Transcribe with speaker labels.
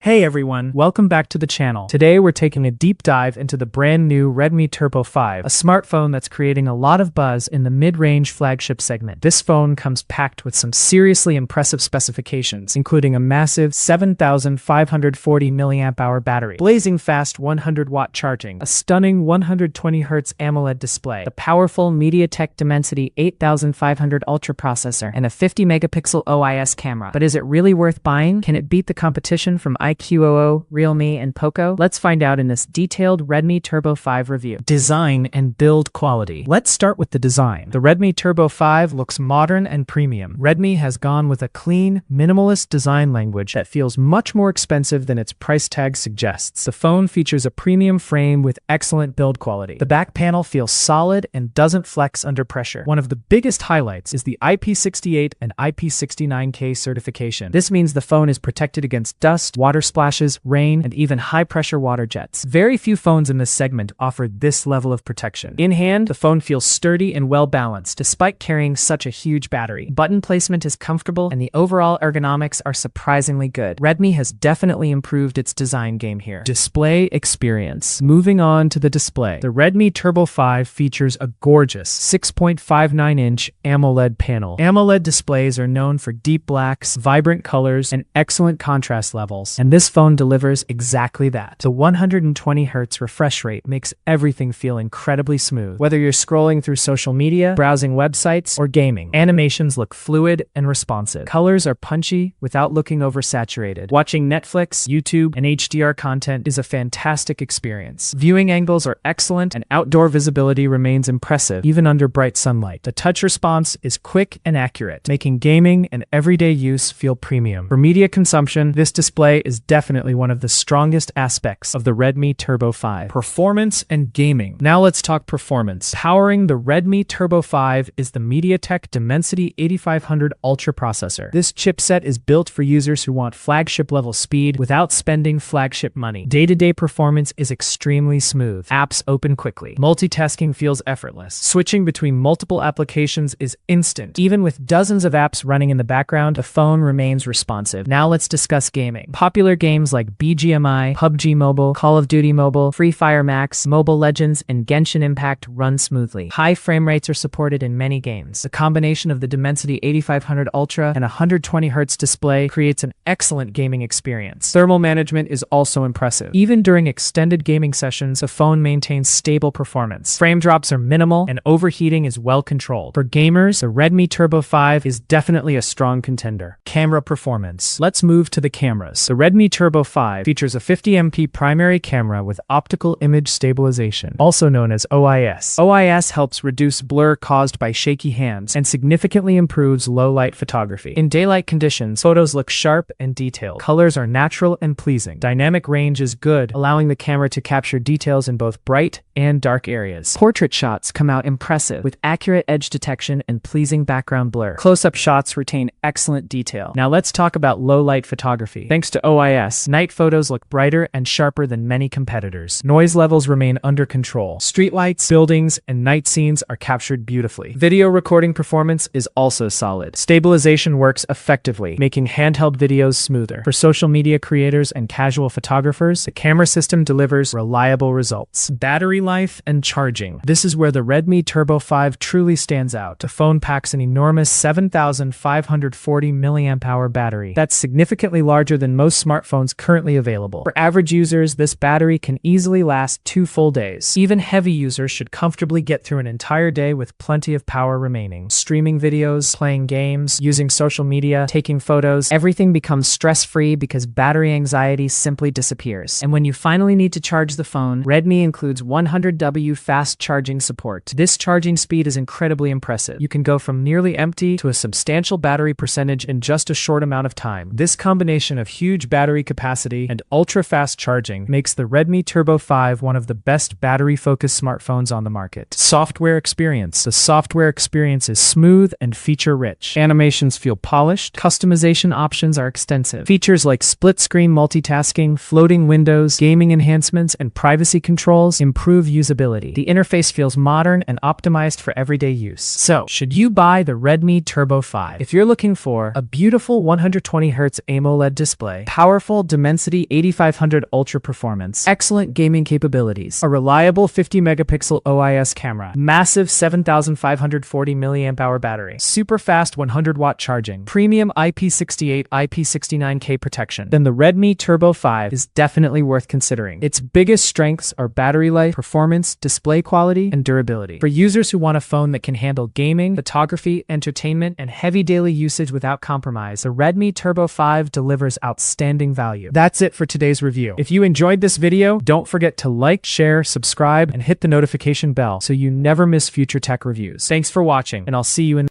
Speaker 1: Hey everyone, welcome back to the channel. Today we're taking a deep dive into the brand new Redmi Turbo 5, a smartphone that's creating a lot of buzz in the mid-range flagship segment. This phone comes packed with some seriously impressive specifications, including a massive 7,540 mAh battery, blazing fast 100-watt charging, a stunning 120Hz AMOLED display, a powerful MediaTek Dimensity 8500 Ultra processor, and a 50-megapixel OIS camera. But is it really worth buying? Can it beat the competition from iQOO, Realme, and Poco? Let's find out in this detailed Redmi Turbo 5 review. Design and build quality. Let's start with the design. The Redmi Turbo 5 looks modern and premium. Redmi has gone with a clean, minimalist design language that feels much more expensive than its price tag suggests. The phone features a premium frame with excellent build quality. The back panel feels solid and doesn't flex under pressure. One of the biggest highlights is the IP68 and IP69K certification. This means the phone is protected against dust, water splashes, rain, and even high-pressure water jets. Very few phones in this segment offer this level of protection. In hand, the phone feels sturdy and well-balanced despite carrying such a huge battery. Button placement is comfortable, and the overall ergonomics are surprisingly good. Redmi has definitely improved its design game here. Display experience. Moving on to the display. The Redmi Turbo 5 features a gorgeous 6.59-inch AMOLED panel. AMOLED displays are known for deep blacks, vibrant colors, and excellent contrast levels, and this phone delivers exactly that. The 120Hz refresh rate makes everything feel incredibly smooth. Whether you're scrolling through social media, browsing websites, or gaming, animations look fluid and responsive. Colors are punchy without looking oversaturated. Watching Netflix, YouTube, and HDR content is a fantastic experience. Viewing angles are excellent, and outdoor visibility remains impressive, even under bright sunlight. The touch response is quick and accurate, making gaming and everyday use feel premium. For media consumption, this display is definitely one of the strongest aspects of the Redmi Turbo 5. Performance and gaming. Now let's talk performance. Powering the Redmi Turbo 5 is the MediaTek Dimensity 8500 Ultra processor. This chipset is built for users who want flagship-level speed without spending flagship money. Day-to-day performance is extremely smooth. Apps open quickly. Multitasking feels effortless. Switching between multiple applications is instant. Even with dozens of apps running in the background, the phone remains responsive. Now let's discuss gaming. Popular games like BGMI, PUBG Mobile, Call of Duty Mobile, Free Fire Max, Mobile Legends, and Genshin Impact run smoothly. High frame rates are supported in many games. The combination of the Dimensity 8500 Ultra and a 120Hz display creates an excellent gaming experience. Thermal management is also impressive. Even during extended gaming sessions, the phone maintains stable performance. Frame drops are minimal, and overheating is well controlled. For gamers, the Redmi Turbo 5 is definitely a strong contender. Camera performance. Let's move to the cameras. The Redmi Turbo 5 features a 50MP primary camera with optical image stabilization, also known as OIS. OIS helps reduce blur caused by shaky hands and significantly improves low-light photography. In daylight conditions, photos look sharp and detailed. Colors are natural and pleasing. Dynamic range is good, allowing the camera to capture details in both bright and dark areas. Portrait shots come out impressive, with accurate edge detection and pleasing background blur. Close-up shots retain excellent detail. Now let's talk about low-light photography. Thanks to OIS, night photos look brighter and sharper than many competitors. Noise levels remain under control. Streetlights, buildings, and night scenes are captured beautifully. Video recording performance is also solid. Stabilization works effectively, making handheld videos smoother. For social media creators and casual photographers, the camera system delivers reliable results. Battery life and charging. This is where the Redmi Turbo 5 truly stands out. The phone packs an enormous 7,540 mAh battery. That's significantly larger than most smartphones currently available. For average users, this battery can easily last 2 full days. Even heavy users should comfortably get through an entire day with plenty of power remaining. Streaming videos, playing games, using social media, taking photos, everything becomes stress-free because battery anxiety simply disappears. And when you finally need to charge the phone, Redmi includes 100W fast charging support. This charging speed is incredibly impressive. You can go from nearly empty to a substantial battery percentage in just a short amount of time. This combination of huge battery capacity and ultra-fast charging makes the Redmi Turbo 5 one of the best battery-focused smartphones on the market. Software experience. The software experience is smooth and feature-rich. Animations feel polished. Customization options are extensive. Features like split-screen multitasking, floating windows, gaming enhancements, and privacy controls improve usability. The interface feels modern and optimized for everyday use. So, should you buy the Redmi Turbo 5? If you're looking for a beautiful 120Hz AMOLED display, powerful powerful Dimensity 8500 Ultra performance, excellent gaming capabilities, a reliable 50-megapixel OIS camera, massive 7540 mAh battery, super fast 100-watt charging, premium IP68, IP69K protection, then the Redmi Turbo 5 is definitely worth considering. Its biggest strengths are battery life, performance, display quality, and durability. For users who want a phone that can handle gaming, photography, entertainment, and heavy daily usage without compromise, the Redmi Turbo 5 delivers outstanding value. That's it for today's review. If you enjoyed this video, don't forget to like, share, subscribe, and hit the notification bell so you never miss future tech reviews. Thanks for watching, and I'll see you in